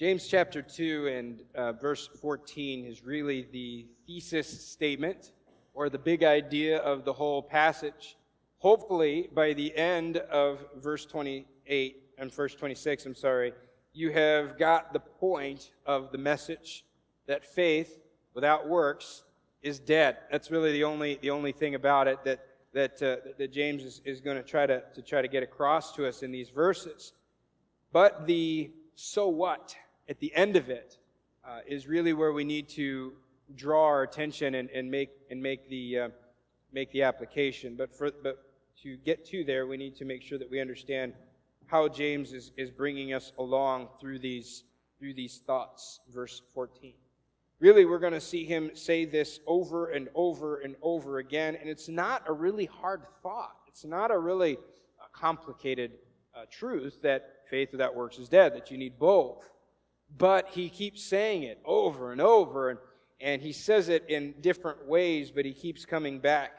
James chapter 2 and verse 14 is really the thesis statement or the big idea of the whole passage. Hopefully, by the end of verse 28 and verse 26, you have got the point of the message that faith without works is dead. That's really the only thing about it that James is going to try to get across to us in these verses. But the so what at the end of it is really where we need to draw our attention and make the application. But to get to there, we need to make sure that we understand how James is bringing us along through these thoughts. Verse 14. Really, we're going to see him say this over and over and over again, and it's not a really hard thought. It's not a really complicated truth that faith without works is dead, that you need both. But he keeps saying it over and over, and he says it in different ways, but he keeps coming back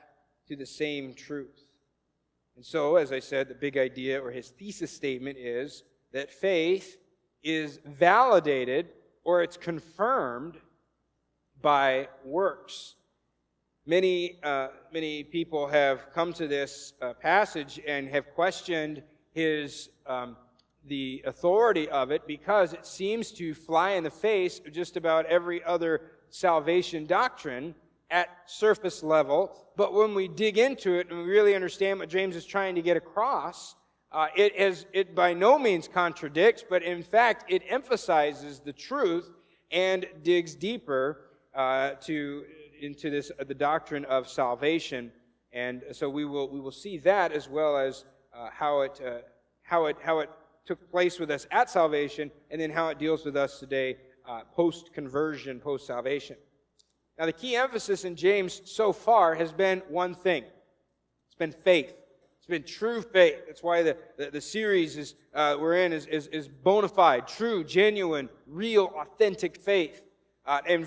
to the same truth. And so, as I said, the big idea or his thesis statement is that faith is validated or it's confirmed by works. Many people have come to this passage and have questioned the authority of it because it seems to fly in the face of just about every other salvation doctrine at surface level. But when we dig into it and we really understand what James is trying to get across, it by no means contradicts, but in fact it emphasizes the truth and digs deeper into the doctrine of salvation. And so we will see that as well as how it took place with us at salvation, and then how it deals with us today post-conversion, post-salvation. Now, the key emphasis in James so far has been one thing. It's been faith. It's been true faith. That's why the series we're in is Bonafide, true, genuine, real, authentic faith. In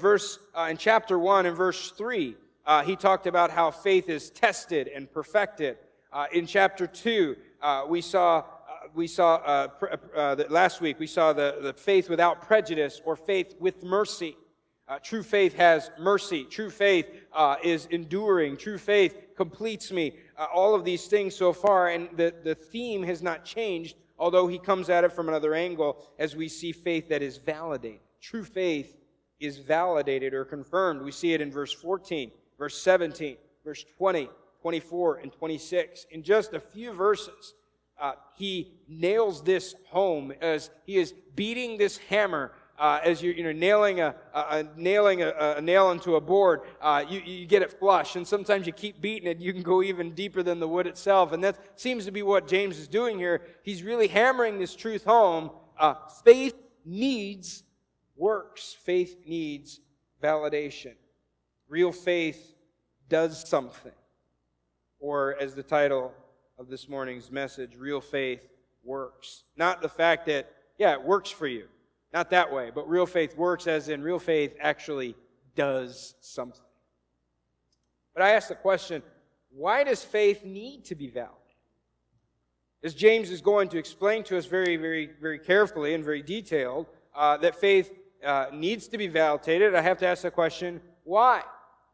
chapter 1 and verse 3, he talked about how faith is tested and perfected. In chapter 2, last week we saw the faith without prejudice or faith with mercy. True faith has mercy. True faith is enduring. True faith completes me. All of these things so far, and the theme has not changed, although he comes at it from another angle as we see faith that is validated. True faith is validated or confirmed. We see it in verse 14, verse 17, verse 20, 24, and 26. In just a few verses, he nails this home as he is beating this hammer. As you're nailing a nail into a board, you get it flush, and sometimes you keep beating it. You can go even deeper than the wood itself, and that seems to be what James is doing here. He's really hammering this truth home. Faith needs works. Faith needs validation. Real faith does something, or as the title of this morning's message, real faith works. Not the fact that it works for you. Not that way, but real faith works as in real faith actually does something. But I ask the question, why does faith need to be validated? As James is going to explain to us very, very, very carefully and very detailed, that faith needs to be validated, I have to ask the question, why?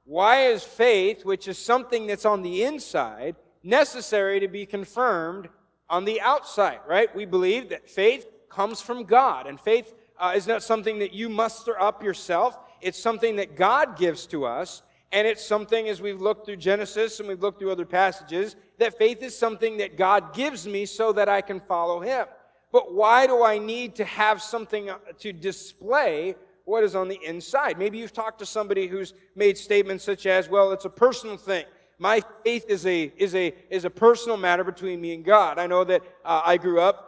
Why is faith, which is something that's on the inside, necessary to be confirmed on the outside, right? We believe that faith comes from God, and faith is not something that you muster up yourself. It's something that God gives to us, and it's something, as we've looked through Genesis and we've looked through other passages, that faith is something that God gives me so that I can follow Him. But why do I need to have something to display what is on the inside? Maybe you've talked to somebody who's made statements such as, well, it's a personal thing. My faith is a personal matter between me and God. I know that I grew up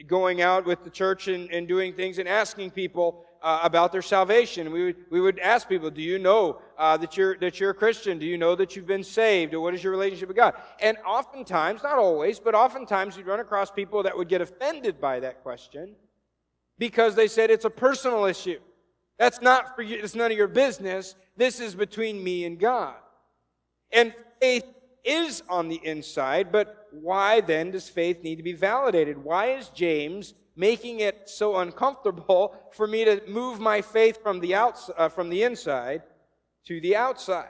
going out with the church and doing things and asking people about their salvation. We would ask people, do you know that you're a Christian? Do you know that you've been saved? Or what is your relationship with God? And oftentimes, not always, but oftentimes you'd run across people that would get offended by that question because they said it's a personal issue. That's not for you. It's none of your business. This is between me and God. And faith is on the inside, but why then does faith need to be validated? Why is James making it so uncomfortable for me to move my faith from the inside to the outside.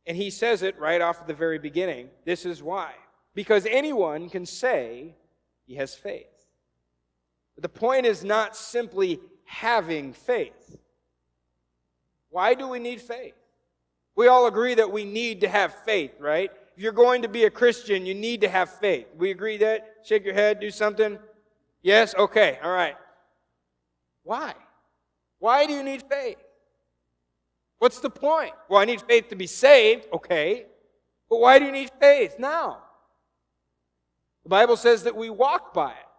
And he says it right off at the very beginning. This is why. Because anyone can say he has faith. But the point is not simply having faith. Why do we need faith? We all agree that we need to have faith, right? If you're going to be a Christian, you need to have faith. We agree that? Shake your head, do something. Yes? Okay, all right. Why? Why do you need faith? What's the point? Well, I need faith to be saved. Okay. But why do you need faith now? The Bible says that we walk by it.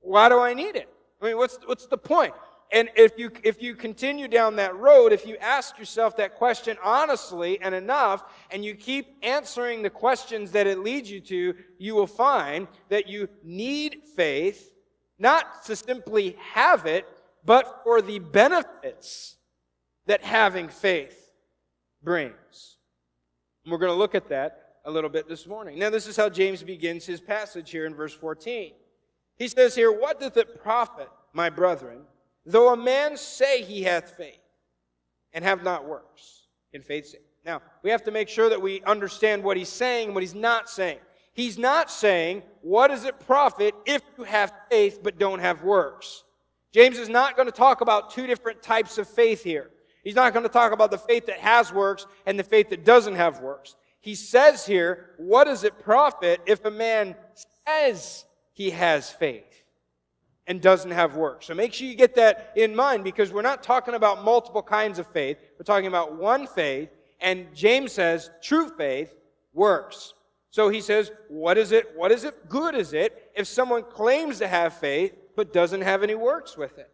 Why do I need it? I mean, what's the point? And if you continue down that road, if you ask yourself that question honestly and enough, and you keep answering the questions that it leads you to, you will find that you need faith, not to simply have it, but for the benefits that having faith brings. And we're going to look at that a little bit this morning. Now, this is how James begins his passage here in verse 14. He says here, "What doth it profit, my brethren, though a man say he hath faith, and have not works? In faith sake." Now, we have to make sure that we understand what he's saying and what he's not saying. He's not saying, what does it profit if you have faith but don't have works? James is not going to talk about two different types of faith here. He's not going to talk about the faith that has works and the faith that doesn't have works. He says here, what does it profit if a man says he has faith and doesn't have works? So make sure you get that in mind, because we're not talking about multiple kinds of faith. We're talking about one faith, and James says true faith works. So he says, what is it good is it if someone claims to have faith but doesn't have any works with it?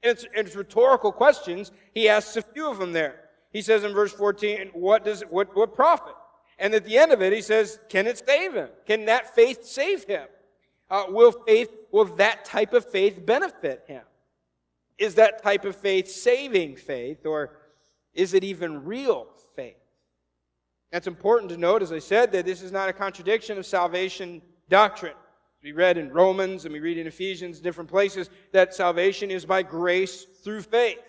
And it's rhetorical questions. He asks a few of them there. He says in verse 14, what profit? And at the end of it, he says, can it save him? Can that faith save him? Will that type of faith benefit him? Is that type of faith saving faith, or is it even real faith? That's important to note, as I said, that this is not a contradiction of salvation doctrine. We read in Romans and we read in Ephesians, different places, that salvation is by grace through faith.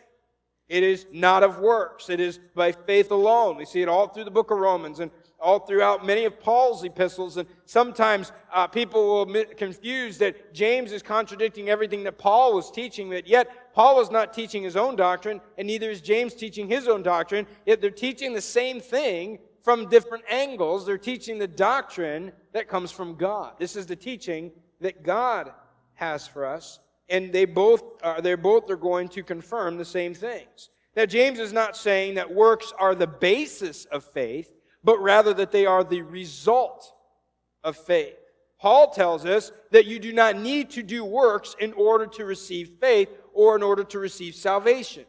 It is not of works. It is by faith alone. We see it all through the book of Romans and all throughout many of Paul's epistles. And sometimes people will confuse that James is contradicting everything that Paul was teaching, that yet Paul was not teaching his own doctrine, and neither is James teaching his own doctrine, yet they're teaching the same thing from different angles. They're teaching the doctrine that comes from God. This is the teaching that God has for us, and they're both are going to confirm the same things. Now, James is not saying that works are the basis of faith, but rather that they are the result of faith. Paul tells us that you do not need to do works in order to receive faith or in order to receive salvation.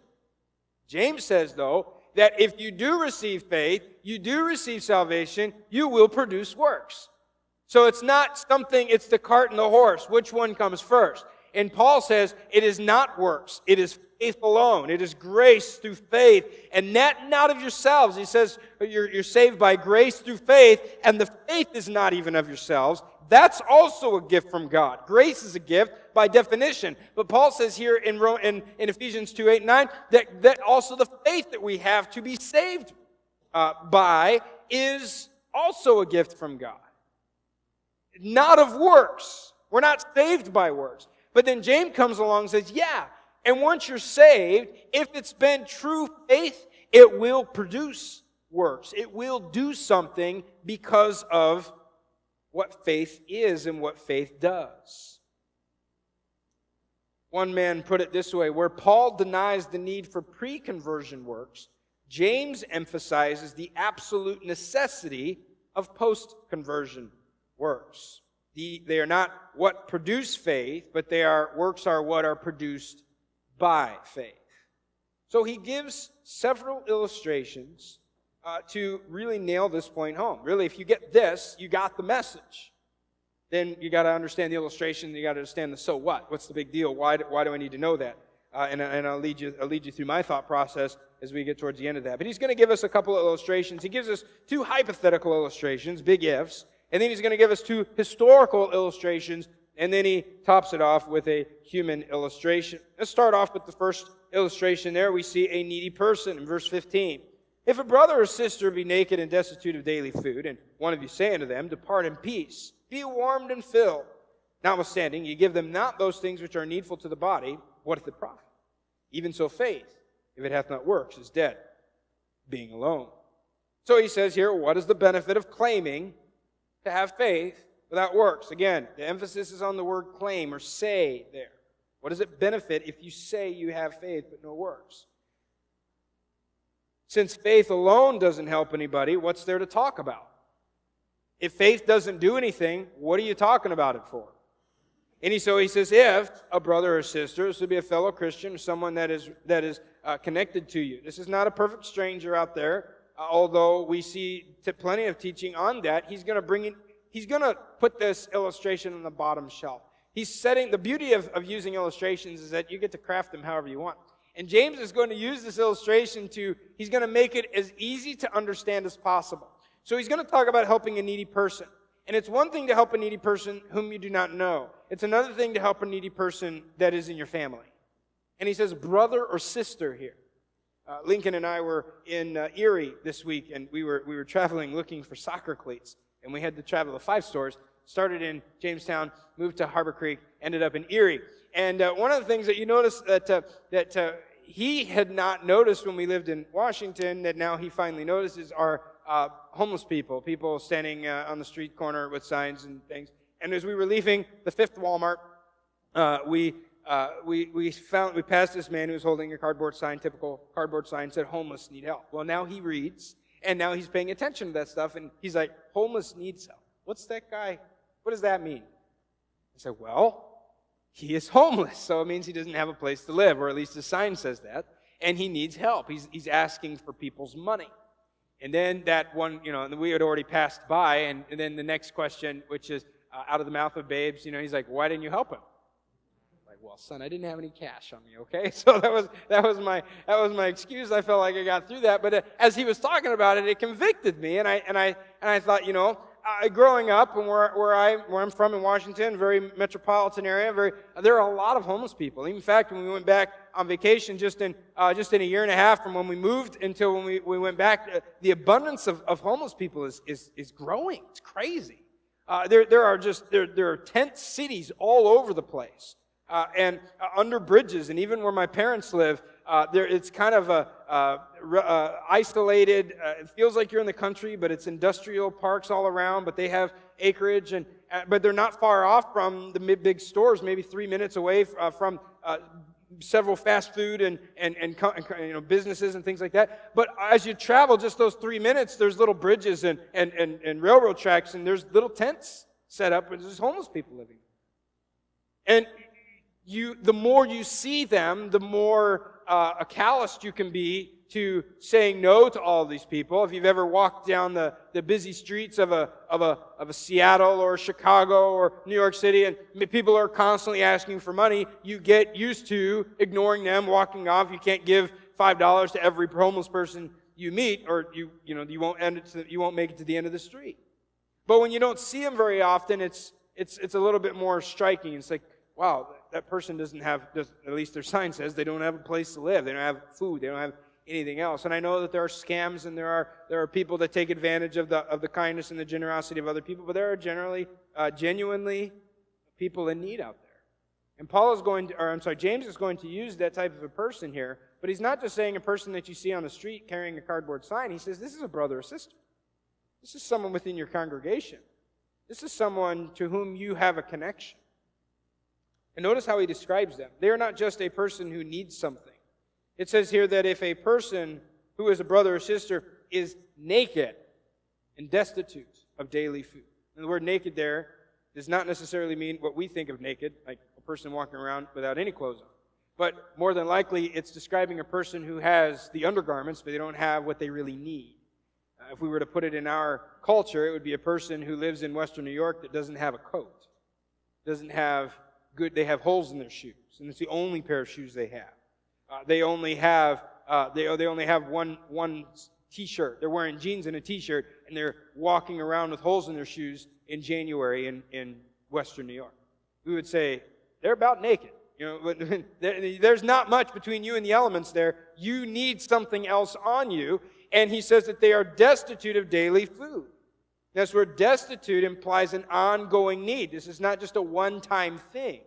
James says, though, that if you do receive faith, you do receive salvation, you will produce works. So it's not something, it's the cart and the horse. Which one comes first? And Paul says it is not works. It is faith alone. It is grace through faith, and that not of yourselves. He says you're saved by grace through faith, and the faith is not even of yourselves. That's also a gift from God. Grace is a gift by definition. But Paul says here in Ephesians 2:8-9 that also the faith that we have to be saved by is also a gift from God. Not of works. We're not saved by works. But then James comes along and says, yeah, and once you're saved, if it's been true faith, it will produce works. It will do something because of what faith is and what faith does. One man put it this way: where Paul denies the need for pre-conversion works, James emphasizes the absolute necessity of post-conversion works. They are not what produce faith, but works are what are produced by faith. So he gives several illustrations to really nail this point home. Really, if you get this, you got the message. Then you got to understand the illustration. You got to understand the so what. What's the big deal? Why do I need to know that? And I'll lead you through my thought process as we get towards the end of that. But he's going to give us a couple of illustrations. He gives us two hypothetical illustrations, big ifs. And then he's going to give us two historical illustrations, And then he tops it off with a human illustration. Let's start off with the first illustration there. We see a needy person in verse 15. If a brother or sister be naked and destitute of daily food, and one of you say unto them, depart in peace, be warmed and filled, notwithstanding, you give them not those things which are needful to the body, what is the profit? Even so faith, if it hath not works, is dead, being alone. So he says here, what is the benefit of claiming to have faith without works? Again, the emphasis is on the word claim or say there. What does it benefit if you say you have faith but no works? Since faith alone doesn't help anybody, what's there to talk about? If faith doesn't do anything, what are you talking about it for? And so he says, if a brother or sister, this would be a fellow Christian, or someone that is connected to you. This is not a perfect stranger out there, although we see plenty of teaching on that. He's going to put this illustration on the bottom shelf. The beauty of using illustrations is that you get to craft them however you want. And James is going to use this illustration he's going to make it as easy to understand as possible. So he's going to talk about helping a needy person. And it's one thing to help a needy person whom you do not know. It's another thing to help a needy person that is in your family. And he says brother or sister here. Lincoln and I were in Erie this week, and we were traveling looking for soccer cleats. And we had to travel to 5 stores. Started in Jamestown, moved to Harbor Creek, ended up in Erie. And one of the things that you notice that he had not noticed when we lived in Washington, that now he finally notices, are homeless people standing on the street corner with signs and things. And as we were leaving the 5th Walmart, we passed this man who was holding a cardboard sign, typical cardboard sign, said, homeless need help. Well, now he reads, and now he's paying attention to that stuff, and he's like, homeless needs help. What's that guy? What does that mean? I said, well, he is homeless, so it means he doesn't have a place to live, or at least the sign says that, and he needs help. He's asking for people's money. And then that one, we had already passed by, and then the next question, which is out of the mouth of babes, he's like, why didn't you help him? Like, well, son, I didn't have any cash on me, okay? So that was my excuse. I felt like I got through that, but as he was talking about it, it convicted me, and I thought, growing up and where I'm from in Washington, very metropolitan area, there are a lot of homeless people. In fact, when we went back on vacation, just in a year and a half from when we moved until when we went back, the abundance of homeless people is growing. It's crazy. There are tent cities all over the place, and under bridges, and even where my parents live. It's kind of isolated. It feels like you're in the country, but it's industrial parks all around. But they have acreage, but they're not far off from the big stores. Maybe 3 minutes away from several fast food and businesses and things like that. But as you travel just those 3 minutes, there's little bridges and railroad tracks, and there's little tents set up, and there's homeless people living. And the more you see them, the more calloused you can be to saying no to all these people. If you've ever walked down the busy streets of a Seattle or Chicago or New York City, and people are constantly asking for money, you get used to ignoring them, walking off. You can't give $5 to every homeless person you meet, or you won't make it to the end of the street. But when you don't see them very often, it's a little bit more striking. It's like, wow, that person doesn't have, at least their sign says, they don't have a place to live. They don't have food. They don't have anything else. And I know that there are scams and there are people that take advantage of the kindness and the generosity of other people, but there are genuinely people in need out there. And James is going to use that type of a person here, but he's not just saying a person that you see on the street carrying a cardboard sign. He says this is a brother or sister. This is someone within your congregation. This is someone to whom you have a connection. And notice how he describes them. They are not just a person who needs something. It says here that if a person who is a brother or sister is naked and destitute of daily food. And the word naked there does not necessarily mean what we think of naked, like a person walking around without any clothes on. But more than likely, it's describing a person who has the undergarments, but they don't have what they really need. If we were to put it in our culture, it would be a person who lives in Western New York that doesn't have a coat, doesn't have they have holes in their shoes, and it's the only pair of shoes they have. They only have one T-shirt. They're wearing jeans and a T-shirt, and they're walking around with holes in their shoes in January in Western New York. we would say, they're about naked. There's not much between you and the elements there. You need something else on you. And he says that they are destitute of daily food. That's where destitute implies an ongoing need. This is not just a one-time thing.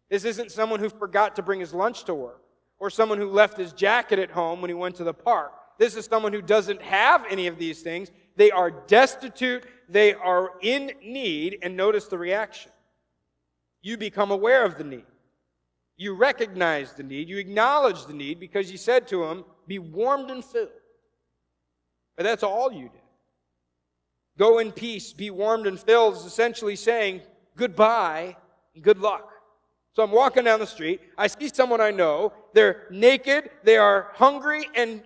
This isn't someone who forgot to bring his lunch to work, or someone who left his jacket at home when he went to the park. This is someone who doesn't have any of these things. They are destitute. They are in need. And notice the reaction. You become aware of the need. You recognize the need. You acknowledge the need because you said to him, be warmed and filled. But that's all you did. Go in peace, be warmed and filled is essentially saying goodbye and good luck. So I'm walking down the street. I see someone I know. They're naked. They are hungry and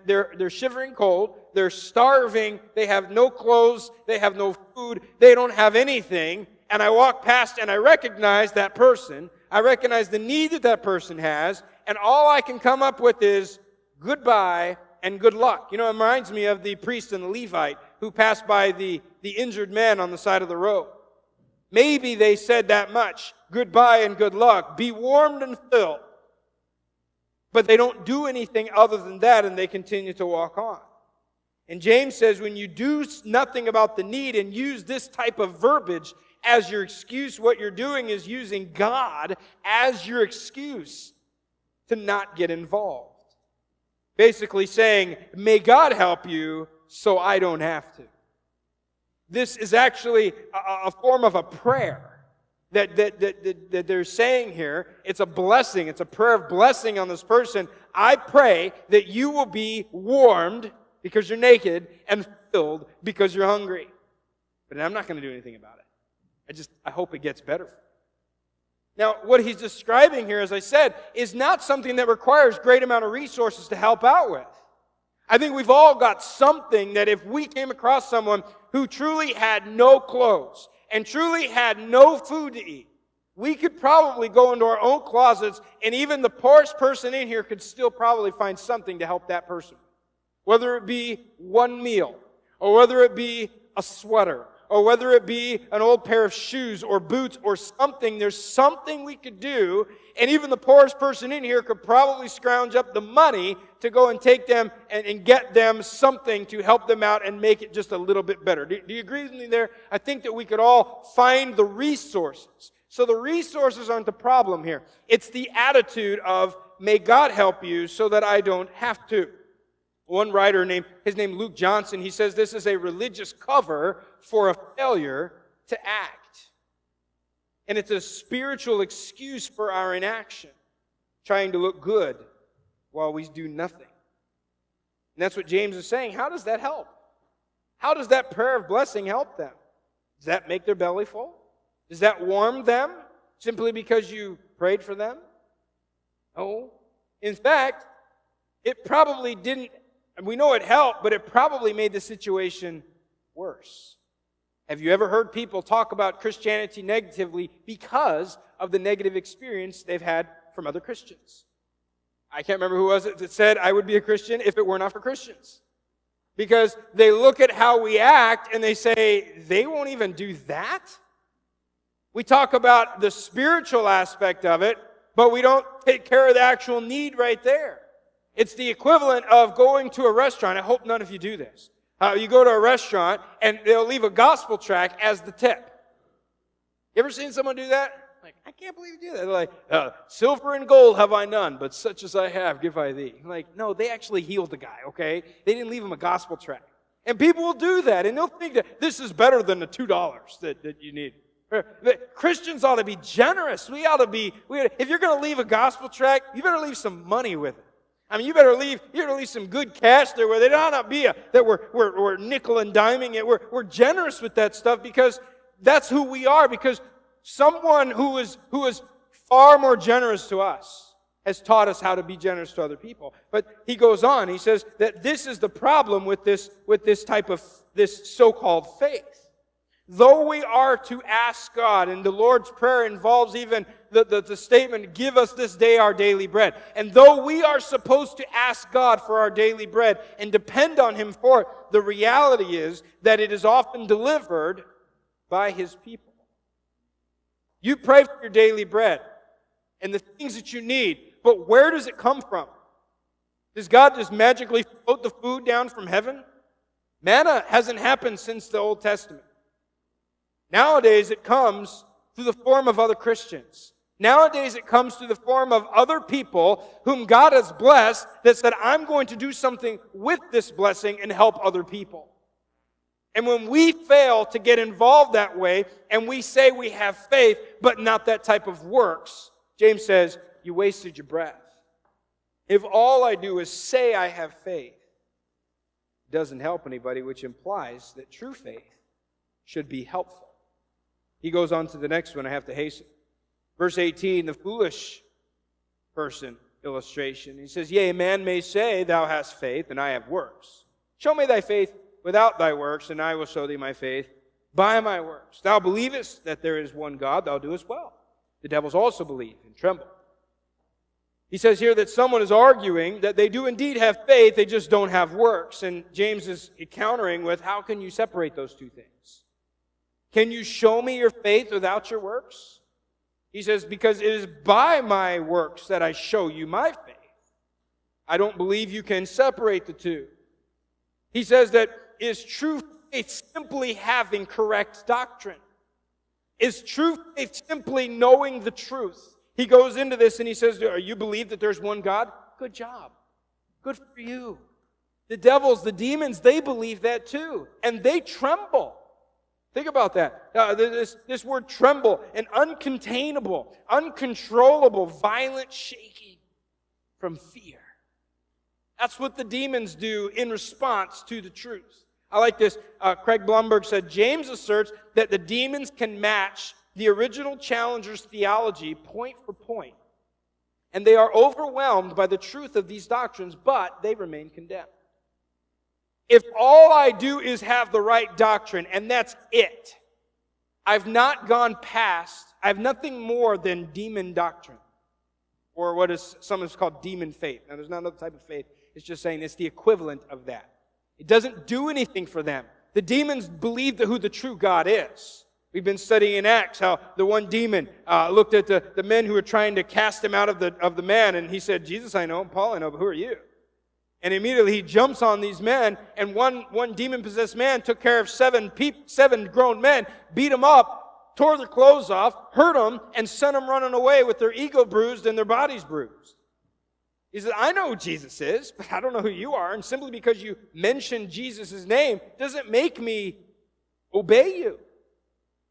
they're shivering cold. They're starving. They have no clothes. They have no food. They don't have anything. And I walk past and I recognize that person. I recognize the need that that person has. And all I can come up with is goodbye and good luck. It reminds me of the priest and the Levite who passed by the injured man on the side of the road. Maybe they said that much. Goodbye and good luck. Be warmed and filled. But they don't do anything other than that, and they continue to walk on. And James says when you do nothing about the need and use this type of verbiage as your excuse, what you're doing is using God as your excuse to not get involved. Basically saying, may God help you so I don't have to. This is actually a form of a prayer that they're saying here. It's a blessing. It's a prayer of blessing on this person. I pray that you will be warmed because you're naked and filled because you're hungry. But I'm not going to do anything about it. I hope it gets better. Now, what he's describing here, as I said, is not something that requires great amount of resources to help out with. I think we've all got something that if we came across someone who truly had no clothes and truly had no food to eat, we could probably go into our own closets, and even the poorest person in here could still probably find something to help that person. Whether it be one meal, or whether it be a sweater, or whether it be an old pair of shoes or boots or something, there's something we could do, and even the poorest person in here could probably scrounge up the money to go and take them and get them something to help them out and make it just a little bit better. Do you agree with me there? I think that we could all find the resources. So the resources aren't the problem here. It's the attitude of, may God help you so that I don't have to. One writer, his name Luke Johnson, he says this is a religious cover for a failure to act. And it's a spiritual excuse for our inaction, trying to look good while we do nothing. And that's what James is saying. How does that help? How does that prayer of blessing help them? Does that make their belly full? Does that warm them simply because you prayed for them? No. In fact, it probably didn't. We know it helped, but it probably made the situation worse. Have you ever heard people talk about Christianity negatively because of the negative experience they've had from other Christians? I can't remember who was it that said, I would be a Christian if it were not for Christians. Because they look at how we act and they say, they won't even do that? We talk about the spiritual aspect of it, but we don't take care of the actual need right there. It's the equivalent of going to a restaurant. I hope none of you do this. You go to a restaurant and they'll leave a gospel tract as the tip. You ever seen someone do that? Like, I can't believe you do that. They're like, silver and gold have I none, but such as I have give I thee. I'm like, no, they actually healed the guy, okay? They didn't leave him a gospel tract. And people will do that, and they'll think that this is better than the $2 that you need. Christians ought to be generous. If you're going to leave a gospel tract, you better leave some money with it. I mean, you better leave some good cash there where they ought not be that we're nickel and diming it. We're generous with that stuff because that's who we are. Because someone who is far more generous to us has taught us how to be generous to other people. But he goes on. He says that this is the problem with this type of this so-called faith. Though we are to ask God, and the Lord's Prayer involves even the statement, give us this day our daily bread. And though we are supposed to ask God for our daily bread and depend on Him for it, the reality is that it is often delivered by His people. You pray for your daily bread and the things that you need, but where does it come from? Does God just magically float the food down from heaven? Manna hasn't happened since the Old Testament. Nowadays it comes through the form of other Christians. Nowadays it comes through the form of other people whom God has blessed that said, I'm going to do something with this blessing and help other people. And when we fail to get involved that way, and we say we have faith, but not that type of works, James says, you wasted your breath. If all I do is say I have faith, it doesn't help anybody, which implies that true faith should be helpful. He goes on to the next one. I have to hasten. Verse 18, the foolish person illustration. He says, yea, a man may say, thou hast faith, and I have works. Show me thy faith without thy works, and I will show thee my faith by my works. Thou believest that there is one God, thou doest well. The devils also believe and tremble. He says here that someone is arguing that they do indeed have faith, they just don't have works. And James is countering with, how can you separate those two things? Can you show me your faith without your works? He says, because it is by my works that I show you my faith. I don't believe you can separate the two. He says that is true faith simply having correct doctrine? Is true faith simply knowing the truth? He goes into this and he says, you believe that there's one God? Good job. Good for you. The devils, the demons, they believe that too. And they tremble. Think about that. This word tremble, an uncontainable, uncontrollable, violent shaking from fear. That's what the demons do in response to the truth. I like this. Craig Blumberg said, James asserts that the demons can match the original challenger's theology point for point. And they are overwhelmed by the truth of these doctrines, but they remain condemned. If all I do is have the right doctrine, and that's it, I've not gone past, I have nothing more than demon doctrine. Or what is sometimes called demon faith. Now, there's not another type of faith. It's just saying it's the equivalent of that. It doesn't do anything for them. The demons believe who the true God is. We've been studying in Acts how the one demon looked at the men who were trying to cast him out of the man, and he said, Jesus I know, and Paul I know, but who are you? And immediately he jumps on these men, and one demon-possessed man took care of seven grown men, beat them up, tore their clothes off, hurt them, and sent them running away with their ego bruised and their bodies bruised. He said, I know who Jesus is, but I don't know who you are. And simply because you mention Jesus' name doesn't make me obey you.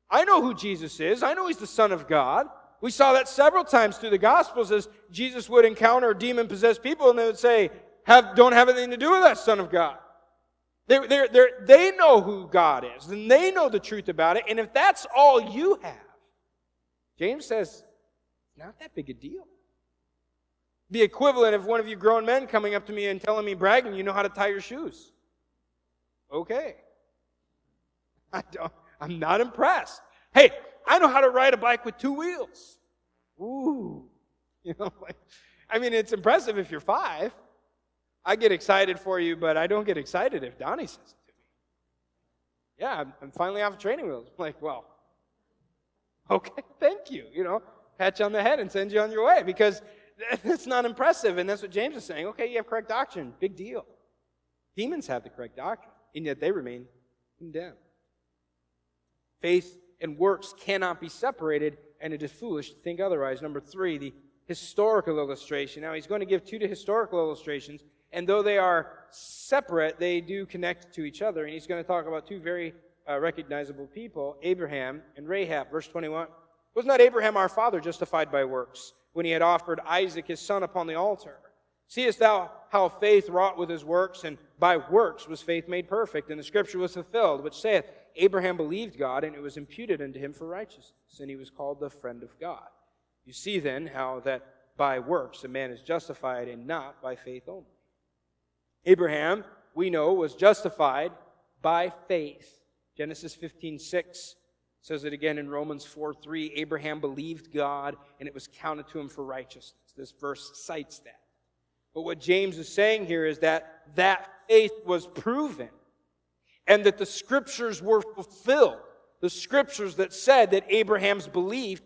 I know who Jesus is. I know He's the Son of God. We saw that several times through the Gospels as Jesus would encounter demon-possessed people and they would say, don't have anything to do with that Son of God. They know who God is, and they know the truth about it. And if that's all you have, James says, it's not that big a deal. The equivalent of one of you grown men coming up to me and telling me, bragging, you know how to tie your shoes. Okay. I'm not impressed. Hey, I know how to ride a bike with 2 wheels. Ooh. It's impressive if you're 5. I get excited for you, but I don't get excited if Donnie says it to me. Yeah, I'm finally off of training wheels. I'm like, well, okay, thank you. Pat you on the head and send you on your way because it's not impressive. And that's what James is saying. Okay, you have correct doctrine. Big deal. Demons have the correct doctrine, and yet they remain condemned. Faith and works cannot be separated, and it is foolish to think otherwise. Number 3, the historical illustration. Now, he's going to give 2 historical illustrations, and though they are separate, they do connect to each other. And he's going to talk about 2 very recognizable people, Abraham and Rahab. Verse 21, was not Abraham our father justified by works when he had offered Isaac his son upon the altar? Seest thou how faith wrought with his works, and by works was faith made perfect? And the scripture was fulfilled, which saith, Abraham believed God, and it was imputed unto him for righteousness, and he was called the friend of God. You see then how that by works a man is justified, and not by faith only. Abraham, we know, was justified by faith. Genesis 15:6 says it again in Romans 4:3. Abraham believed God, and it was counted to him for righteousness. This verse cites that. But what James is saying here is that faith was proven, and that the scriptures were fulfilled. The scriptures that said that Abraham's belief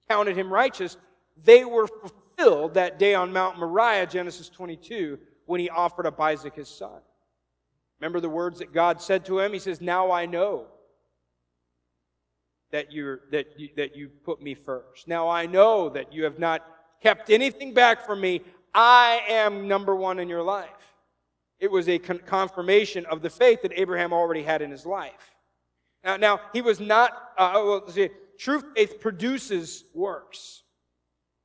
counted him righteous, they were fulfilled that day on Mount Moriah, Genesis 22, when he offered up Isaac his son. Remember the words that God said to him? He says, "Now I know that you put me first. Now I know that you have not kept anything back from me. I am number one in your life." It was a confirmation of the faith that Abraham already had in his life. Now he was not, true faith produces works.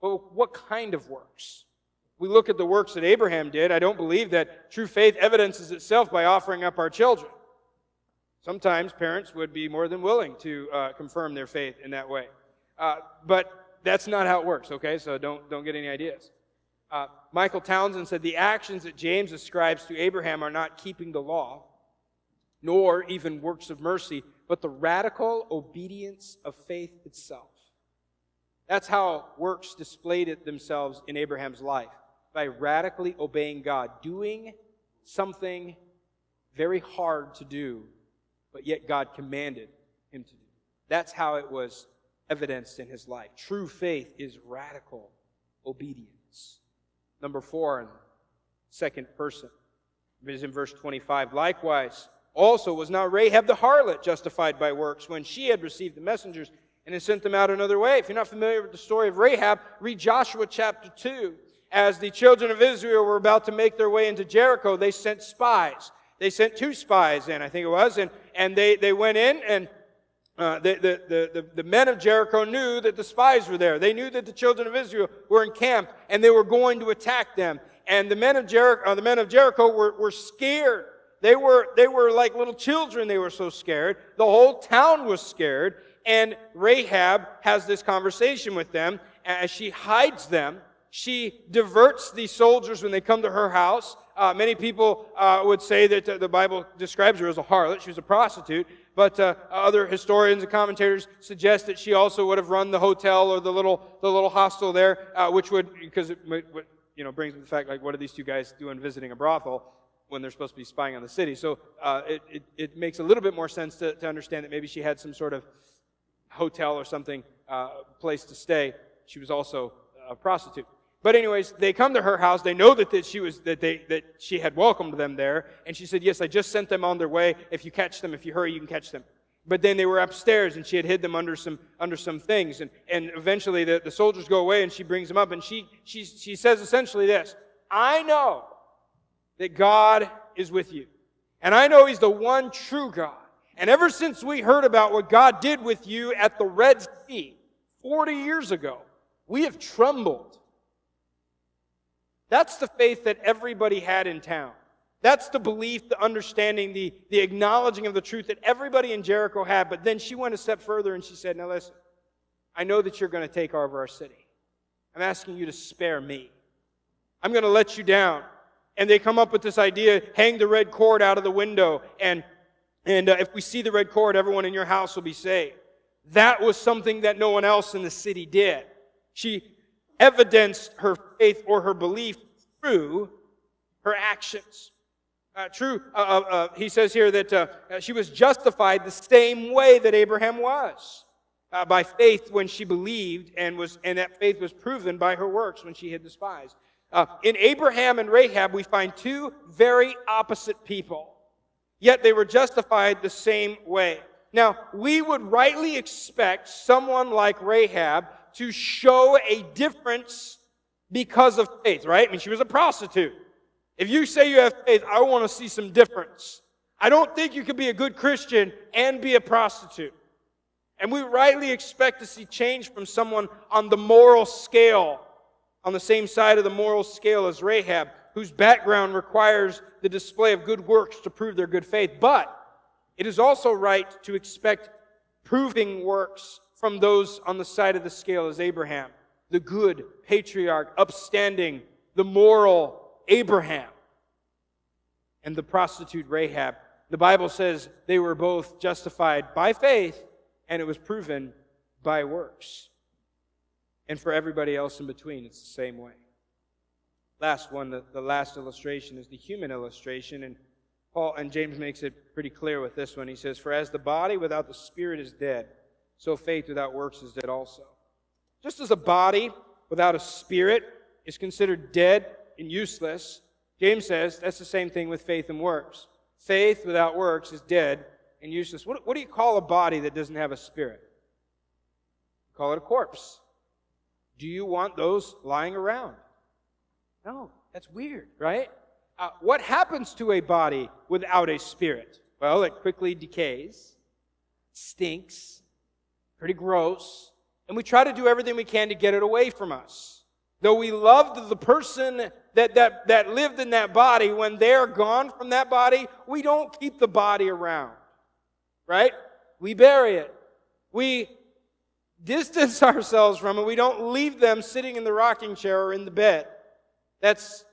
Well, what kind of works? We look at the works that Abraham did. I don't believe that true faith evidences itself by offering up our children. Sometimes parents would be more than willing to confirm their faith in that way. But that's not how it works, okay? So don't get any ideas. Michael Townsend said, "The actions that James ascribes to Abraham are not keeping the law, nor even works of mercy, but the radical obedience of faith itself." That's how works displayed themselves in Abraham's life, by radically obeying God, doing something very hard to do, but yet God commanded him to do. That's how it was evidenced in his life. True faith is radical obedience. Number 4, in second person, is in verse 25. "Likewise, also was not Rahab the harlot justified by works when she had received the messengers and had sent them out another way?" If you're not familiar with the story of Rahab, read Joshua chapter 2. As the children of Israel were about to make their way into Jericho, they sent spies. They sent 2 spies in, I think it was, and they went in, and the men of Jericho knew that the spies were there. They knew that the children of Israel were encamped, and they were going to attack them. And the men of Jericho were scared. They were like little children. They were so scared. The whole town was scared. And Rahab has this conversation with them. As she hides them, she diverts the soldiers when they come to her house. Many people would say that the Bible describes her as a harlot. She was a prostitute. But other historians and commentators suggest that she also would have run the hotel or the little hostel there, which would, because it brings up the fact, like, what are these 2 guys doing visiting a brothel when they're supposed to be spying on the city? So it makes a little bit more sense to understand that maybe she had some sort of hotel or something, place to stay. She was also a prostitute. But anyways, they come to her house. They know that she had welcomed them there, and she said, "Yes, I just sent them on their way. If you catch them, if you hurry, you can catch them." But then they were upstairs, and she had hid them under some things, and eventually the soldiers go away, and she brings them up, and she says essentially this: "I know that God is with you, and I know He's the one true God. And ever since we heard about what God did with you at the Red Sea 40 years ago, we have trembled." That's the faith that everybody had in town. That's the belief, the understanding, the acknowledging of the truth that everybody in Jericho had. But then she went a step further and she said, "Now listen, I know that you're going to take over our city. I'm asking you to spare me. I'm going to let you down." And they come up with this idea: hang the red cord out of the window, and if we see the red cord, everyone in your house will be saved. That was something that no one else in the city did. She evidenced her faith or her belief through her actions. He says here that she was justified the same way that Abraham was, by faith when she believed, and that faith was proven by her works when she hid the spies. In Abraham and Rahab, we find 2 very opposite people, yet they were justified the same way. Now, we would rightly expect someone like Rahab to show a difference because of faith, right? I mean, she was a prostitute. If you say you have faith, I want to see some difference. I don't think you could be a good Christian and be a prostitute. And we rightly expect to see change from someone on the moral scale, on the same side of the moral scale as Rahab, whose background requires the display of good works to prove their good faith. But it is also right to expect proving works from those on the side of the scale as Abraham, the good patriarch, upstanding, the moral Abraham, and the prostitute Rahab. The Bible says they were both justified by faith, and it was proven by works. And for everybody else in between, it's the same way. Last one, the last illustration is the human illustration, and Paul and James makes it pretty clear with this one. He says, "For as the body without the spirit is dead, so faith without works is dead also." Just as a body without a spirit is considered dead and useless, James says that's the same thing with faith and works. Faith without works is dead and useless. What do you call a body that doesn't have a spirit? Call it a corpse. Do you want those lying around? No, that's weird, right? What happens to a body without a spirit? Well, it quickly decays, stinks, pretty gross, and we try to do everything we can to get it away from us. Though we loved the person that lived in that body, when they're gone from that body, we don't keep the body around, right? We bury it. We distance ourselves from it. We don't leave them sitting in the rocking chair or in the bed. That's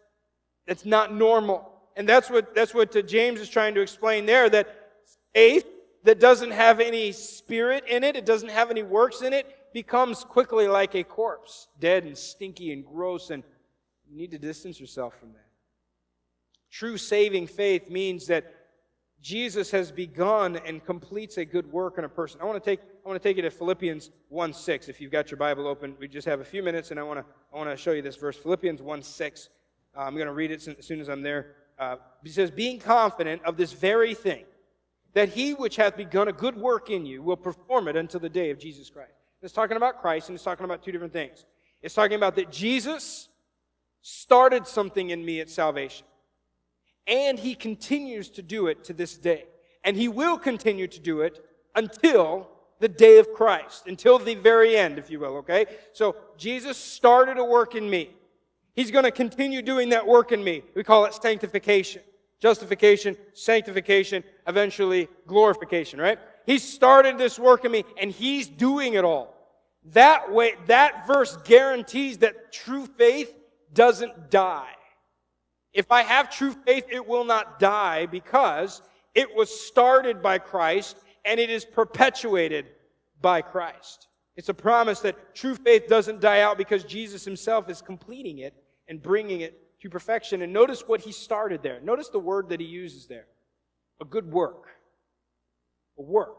not normal. And that's what James is trying to explain there, that faith that doesn't have any spirit in it, it doesn't have any works in it, becomes quickly like a corpse, dead and stinky and gross, and you need to distance yourself from that. True saving faith means that Jesus has begun and completes a good work in a person. I want to take you to Philippians 1:6. If you've got your Bible open, we just have a few minutes, and I want to show you this verse. Philippians 1:6. I'm going to read it as soon as I'm there. It says, "Being confident of this very thing, that he which hath begun a good work in you will perform it until the day of Jesus Christ." It's talking about Christ, and it's talking about two different things. It's talking about that Jesus started something in me at salvation, and he continues to do it to this day. And he will continue to do it until the day of Christ, until the very end, if you will, okay? So Jesus started a work in me. He's going to continue doing that work in me. We call it sanctification. Justification, sanctification, eventually glorification, right? He started this work in me, and he's doing it all. That way, that verse guarantees that true faith doesn't die. If I have true faith, it will not die, because it was started by Christ and it is perpetuated by Christ. It's a promise that true faith doesn't die out, because Jesus himself is completing it and bringing it to perfection. And notice what he started there. Notice the word that he uses there. A good work. A work.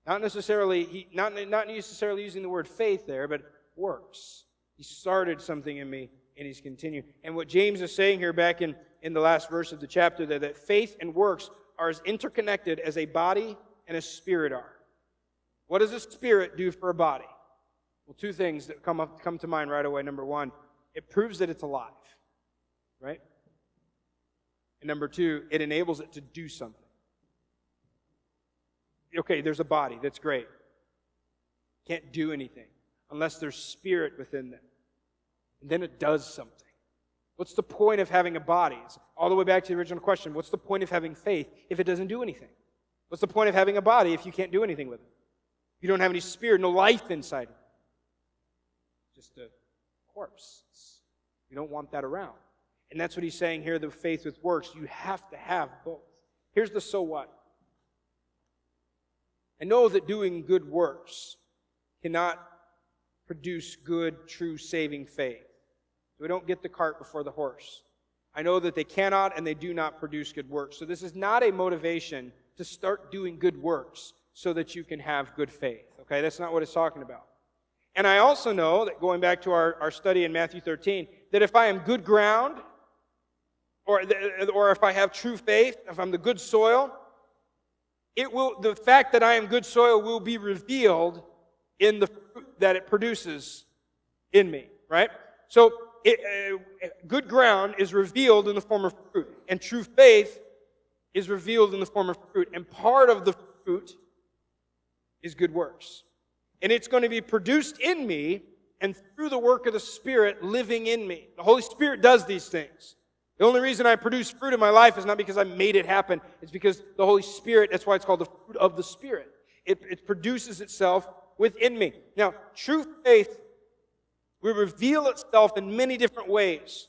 Not necessarily using the word faith there, but works. He started something in me, and he's continuing. And what James is saying here back in the last verse of the chapter there, that faith and works are as interconnected as a body and a spirit are. What does a spirit do for a body? Well, two things that come to mind right away. Number one, it proves that it's alive, right? And number two, it enables it to do something. Okay, there's a body, that's great. Can't do anything unless there's spirit within them. And then it does something. What's the point of having a body? It's all the way back to the original question. What's the point of having faith if it doesn't do anything? What's the point of having a body if you can't do anything with it? You don't have any spirit, no life inside it. Just a corpse. You don't want that around. And that's what he's saying here, the faith with works. You have to have both. Here's the so what. I know that doing good works cannot produce good, true, saving faith. So we don't get the cart before the horse. I know that they cannot and they do not produce good works. So this is not a motivation to start doing good works so that you can have good faith. Okay, that's not what it's talking about. And I also know that, going back to our study in Matthew 13, that if I am good ground, or if I have true faith, if I'm the good soil, the fact that I am good soil will be revealed in the fruit that it produces in me, right? So good ground is revealed in the form of fruit, and true faith is revealed in the form of fruit. And part of the fruit is good works. And it's going to be produced in me and through the work of the Spirit living in me. The Holy Spirit does these things. The only reason I produce fruit in my life is not because I made it happen. It's because the Holy Spirit, that's why it's called the fruit of the Spirit. It produces itself within me. Now, true faith will reveal itself in many different ways,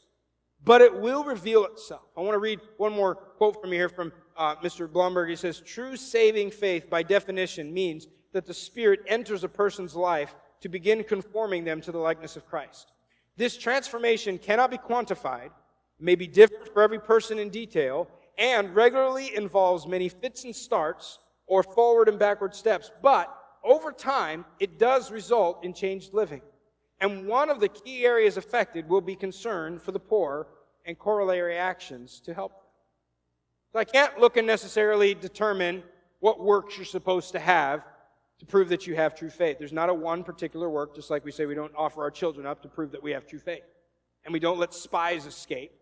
but it will reveal itself. I want to read one more quote from here from Mr. Blomberg. He says, "True saving faith, by definition, means that the Spirit enters a person's life to begin conforming them to the likeness of Christ. This transformation cannot be quantified, may be different for every person in detail, and regularly involves many fits and starts or forward and backward steps, but over time, it does result in changed living. And one of the key areas affected will be concern for the poor and corollary actions to help them. So I can't look and necessarily determine what works you're supposed to have to prove that you have true faith. There's not a one particular work, just like we say we don't offer our children up to prove that we have true faith. And we don't let spies escape.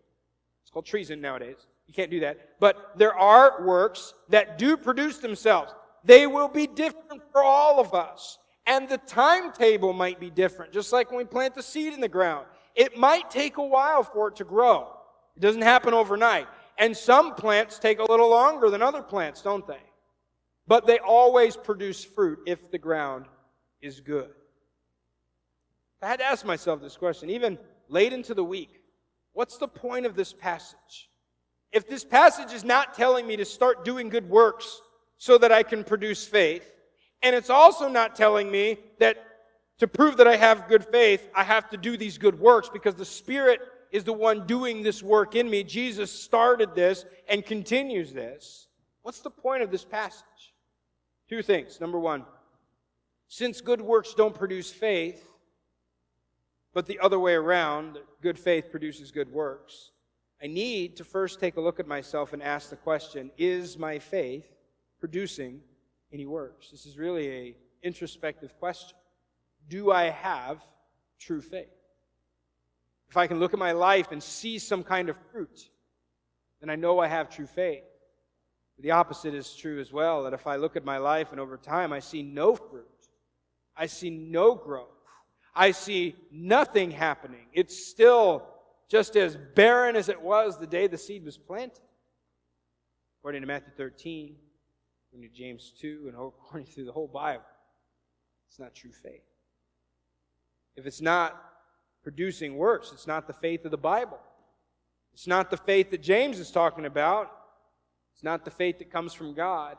It's called treason nowadays. You can't do that. But there are works that do produce themselves. They will be different for all of us. And the timetable might be different, just like when we plant the seed in the ground. It might take a while for it to grow. It doesn't happen overnight. And some plants take a little longer than other plants, don't they? But they always produce fruit if the ground is good. I had to ask myself this question, even late into the week. What's the point of this passage? If this passage is not telling me to start doing good works so that I can produce faith, and it's also not telling me that to prove that I have good faith, I have to do these good works because the Spirit is the one doing this work in me. Jesus started this and continues this. What's the point of this passage? Two things. Number one, since good works don't produce faith, but the other way around, good faith produces good works, I need to first take a look at myself and ask the question, is my faith producing any works? This is really an introspective question. Do I have true faith? If I can look at my life and see some kind of fruit, then I know I have true faith. The opposite is true as well, that if I look at my life and over time I see no fruit, I see no growth, I see nothing happening, it's still just as barren as it was the day the seed was planted. According to Matthew 13, according to James 2, and according to the whole Bible, it's not true faith. If it's not producing works, it's not the faith of the Bible. It's not the faith that James is talking about. It's not the faith that comes from God.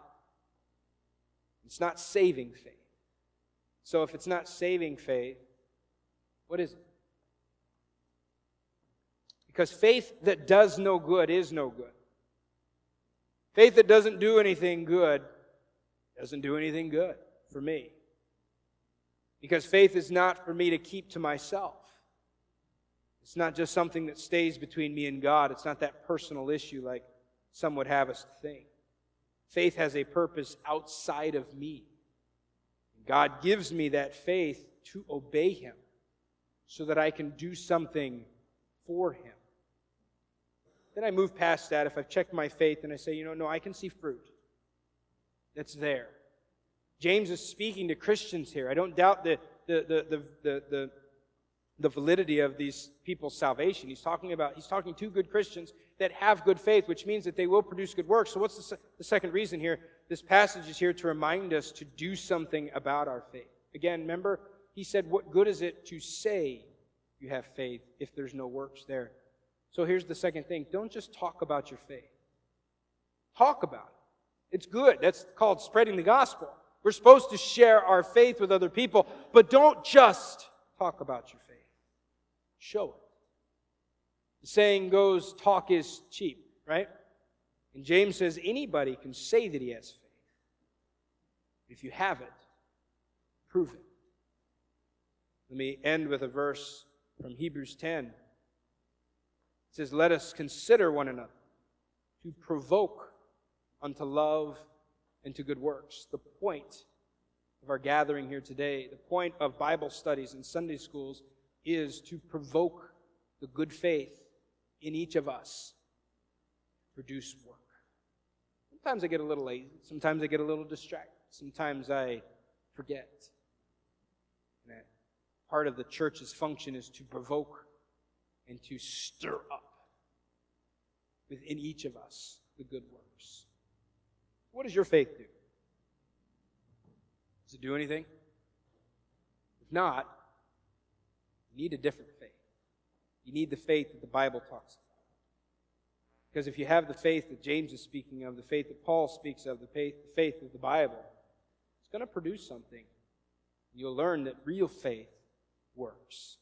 It's not saving faith. So if it's not saving faith, what is it? Because faith that does no good is no good. Faith that doesn't do anything good doesn't do anything good for me. Because faith is not for me to keep to myself. It's not just something that stays between me and God. It's not that personal issue like some would have us to think. Faith has a purpose outside of me. God gives me that faith to obey Him so that I can do something for Him. Then I move past that. If I've checked my faith and I say, no, I can see fruit that's there. James is speaking to Christians here. I don't doubt the validity of these people's salvation. He's talking to good Christians that have good faith, which means that they will produce good works. So what's the second reason here? This passage is here to remind us to do something about our faith. Again, remember, he said, what good is it to say you have faith if there's no works there? So here's the second thing. Don't just talk about your faith. Talk about it. It's good. That's called spreading the gospel. We're supposed to share our faith with other people, but don't just talk about your faith. Show it. The saying goes, talk is cheap, right? And James says anybody can say that he has faith. If you have it, prove it. Let me end with a verse from Hebrews 10. It says, let us consider one another to provoke unto love and to good works. The point of our gathering here today, the point of Bible studies and Sunday schools is to provoke the good faith in each of us to produce work. Sometimes I get a little lazy. Sometimes I get a little distracted. Sometimes I forget. And part of the church's function is to provoke and to stir up within each of us the good works. What does your faith do? Does it do anything? If not, you need a different faith. You need the faith that the Bible talks about. Because if you have the faith that James is speaking of, the faith that Paul speaks of, the faith of the Bible, it's going to produce something. You'll learn that real faith works.